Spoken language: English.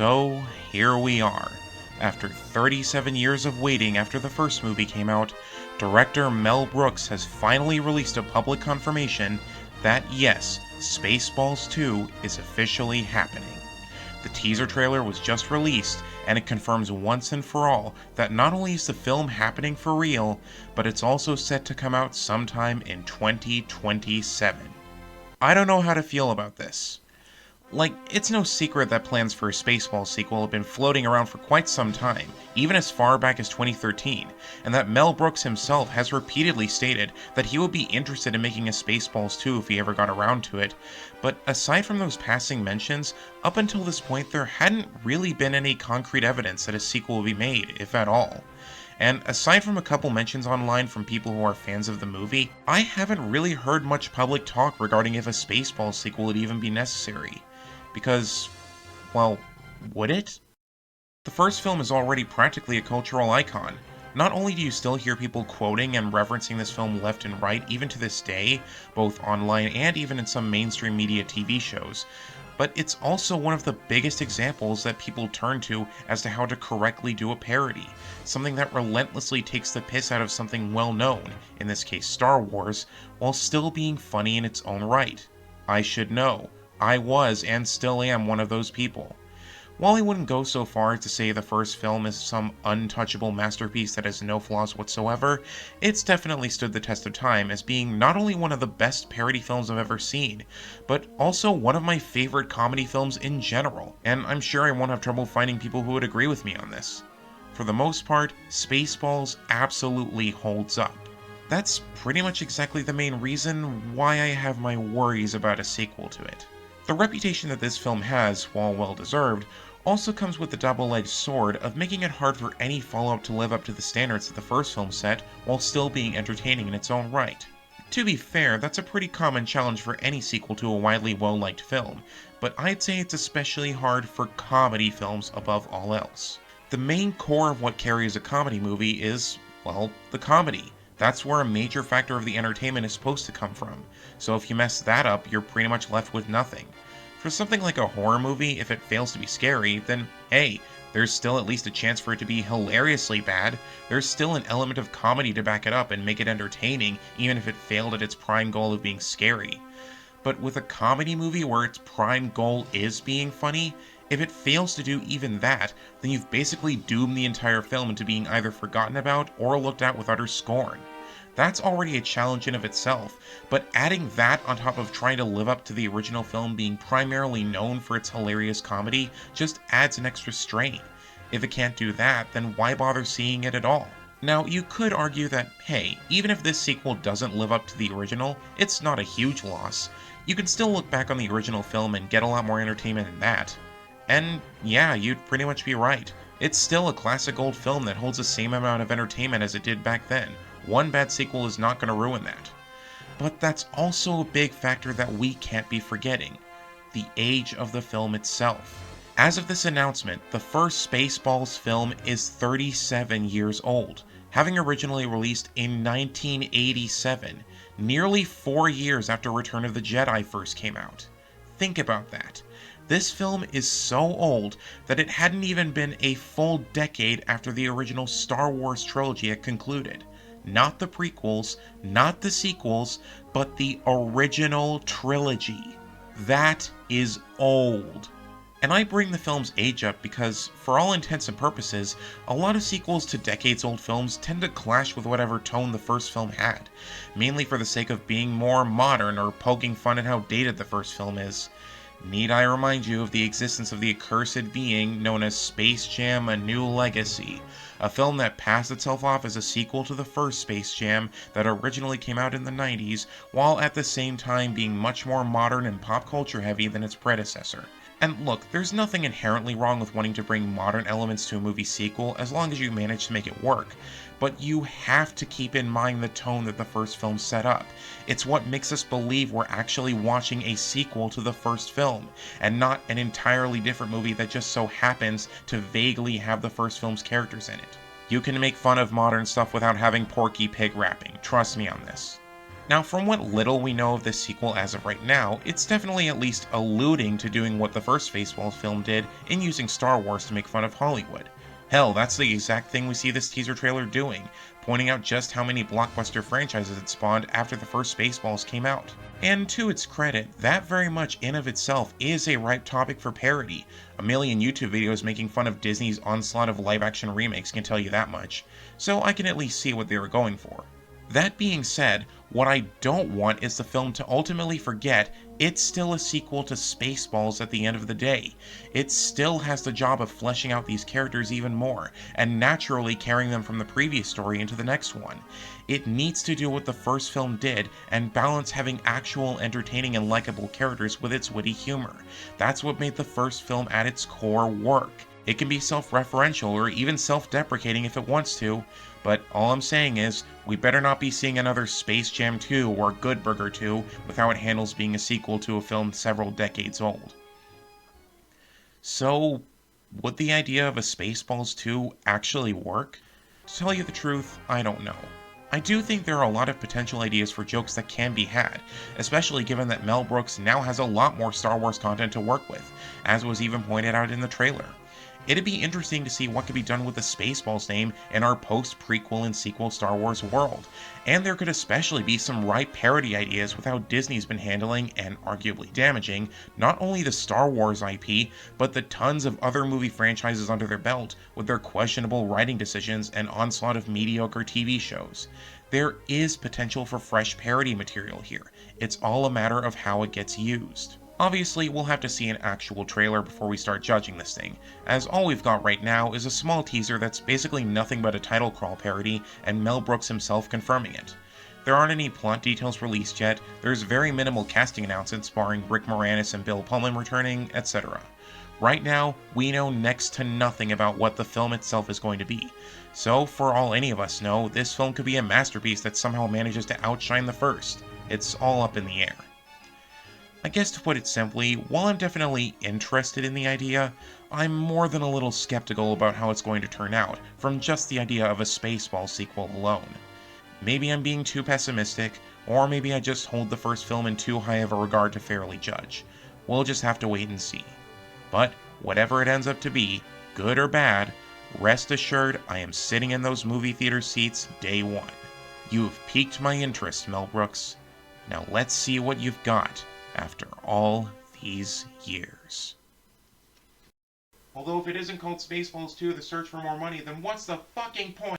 So, here we are. After 37 years of waiting after the first movie came out, director Mel Brooks has finally released a public confirmation that yes, Spaceballs 2 is officially happening. The teaser trailer was just released, and it confirms once and for all that not only is the film happening for real, but it's also set to come out sometime in 2027. I don't know how to feel about this. Like, it's no secret that plans for a Spaceballs sequel have been floating around for quite some time, even as far back as 2013, and that Mel Brooks himself has repeatedly stated that he would be interested in making a Spaceballs 2 if he ever got around to it, but aside from those passing mentions, up until this point there hadn't really been any concrete evidence that a sequel will be made, if at all. And aside from a couple mentions online from people who are fans of the movie, I haven't really heard much public talk regarding if a Spaceballs sequel would even be necessary. Because, well, would it? The first film is already practically a cultural icon. Not only do you still hear people quoting and referencing this film left and right even to this day, both online and even in some mainstream media TV shows, but it's also one of the biggest examples that people turn to as to how to correctly do a parody, something that relentlessly takes the piss out of something well known, in this case Star Wars, while still being funny in its own right. I should know. I was and still am one of those people. While I wouldn't go so far as to say the first film is some untouchable masterpiece that has no flaws whatsoever, it's definitely stood the test of time as being not only one of the best parody films I've ever seen, but also one of my favorite comedy films in general, and I'm sure I won't have trouble finding people who would agree with me on this. For the most part, Spaceballs absolutely holds up. That's pretty much exactly the main reason why I have my worries about a sequel to it. The reputation that this film has, while well-deserved, also comes with the double-edged sword of making it hard for any follow-up to live up to the standards that the first film set while still being entertaining in its own right. To be fair, that's a pretty common challenge for any sequel to a widely well-liked film, but I'd say it's especially hard for comedy films above all else. The main core of what carries a comedy movie is, well, the comedy. That's where a major factor of the entertainment is supposed to come from, so if you mess that up, you're pretty much left with nothing. For something like a horror movie, if it fails to be scary, then hey, there's still at least a chance for it to be hilariously bad. There's still an element of comedy to back it up and make it entertaining, even if it failed at its prime goal of being scary. But with a comedy movie where its prime goal is being funny, if it fails to do even that, then you've basically doomed the entire film into being either forgotten about or looked at with utter scorn. That's already a challenge in of itself, but adding that on top of trying to live up to the original film being primarily known for its hilarious comedy just adds an extra strain. If it can't do that, then why bother seeing it at all? Now, you could argue that, hey, even if this sequel doesn't live up to the original, it's not a huge loss. You can still look back on the original film and get a lot more entertainment in that. And yeah, you'd pretty much be right. It's still a classic old film that holds the same amount of entertainment as it did back then. One bad sequel is not going to ruin that. But that's also a big factor that we can't be forgetting. The age of the film itself. As of this announcement, the first Spaceballs film is 37 years old, having originally released in 1987, nearly 4 years after Return of the Jedi first came out. Think about that. This film is so old that it hadn't even been a full decade after the original Star Wars trilogy had concluded. Not the prequels, not the sequels, but the original trilogy. That is old. And I bring the film's age up because, for all intents and purposes, a lot of sequels to decades-old films tend to clash with whatever tone the first film had, mainly for the sake of being more modern or poking fun at how dated the first film is. Need I remind you of the existence of the accursed being known as Space Jam: A New Legacy, a film that passed itself off as a sequel to the first Space Jam that originally came out in the 90s, while at the same time being much more modern and pop culture heavy than its predecessor. And look, there's nothing inherently wrong with wanting to bring modern elements to a movie sequel as long as you manage to make it work, but you have to keep in mind the tone that the first film set up. It's what makes us believe we're actually watching a sequel to the first film, and not an entirely different movie that just so happens to vaguely have the first film's characters in it. You can make fun of modern stuff without having Porky Pig rapping, trust me on this. Now, from what little we know of this sequel as of right now, it's definitely at least alluding to doing what the first Spaceballs film did in using Star Wars to make fun of Hollywood. Hell, that's the exact thing we see this teaser trailer doing, pointing out just how many blockbuster franchises it spawned after the first Spaceballs came out. And to its credit, that very much in of itself is a ripe topic for parody. A million YouTube videos making fun of Disney's onslaught of live-action remakes can tell you that much, so I can at least see what they were going for. That being said, what I don't want is the film to ultimately forget it's still a sequel to Spaceballs at the end of the day. It still has the job of fleshing out these characters even more, and naturally carrying them from the previous story into the next one. It needs to do what the first film did, and balance having actual entertaining and likable characters with its witty humor. That's what made the first film at its core work. It can be self-referential or even self-deprecating if it wants to, but all I'm saying is, we better not be seeing another Space Jam 2 or Good Burger 2 with how it handles being a sequel to a film several decades old. So, would the idea of a Spaceballs 2 actually work? To tell you the truth, I don't know. I do think there are a lot of potential ideas for jokes that can be had, especially given that Mel Brooks now has a lot more Star Wars content to work with, as was even pointed out in the trailer. It'd be interesting to see what could be done with the Spaceballs name in our post-prequel and sequel Star Wars world, and there could especially be some ripe parody ideas with how Disney's been handling, and arguably damaging, not only the Star Wars IP, but the tons of other movie franchises under their belt with their questionable writing decisions and onslaught of mediocre TV shows. There is potential for fresh parody material here, it's all a matter of how it gets used. Obviously, we'll have to see an actual trailer before we start judging this thing, as all we've got right now is a small teaser that's basically nothing but a title crawl parody and Mel Brooks himself confirming it. There aren't any plot details released yet, there's very minimal casting announcements barring Rick Moranis and Bill Pullman returning, etc. Right now, we know next to nothing about what the film itself is going to be, so for all any of us know, this film could be a masterpiece that somehow manages to outshine the first. It's all up in the air. I guess to put it simply, while I'm definitely interested in the idea, I'm more than a little skeptical about how it's going to turn out, from just the idea of a Spaceballs sequel alone. Maybe I'm being too pessimistic, or maybe I just hold the first film in too high of a regard to fairly judge. We'll just have to wait and see. But, whatever it ends up to be, good or bad, rest assured I am sitting in those movie theater seats day one. You've piqued my interest, Mel Brooks. Now let's see what you've got after all these years. Although if it isn't called Spaceballs 2, The Search for More Money, then what's the fucking point?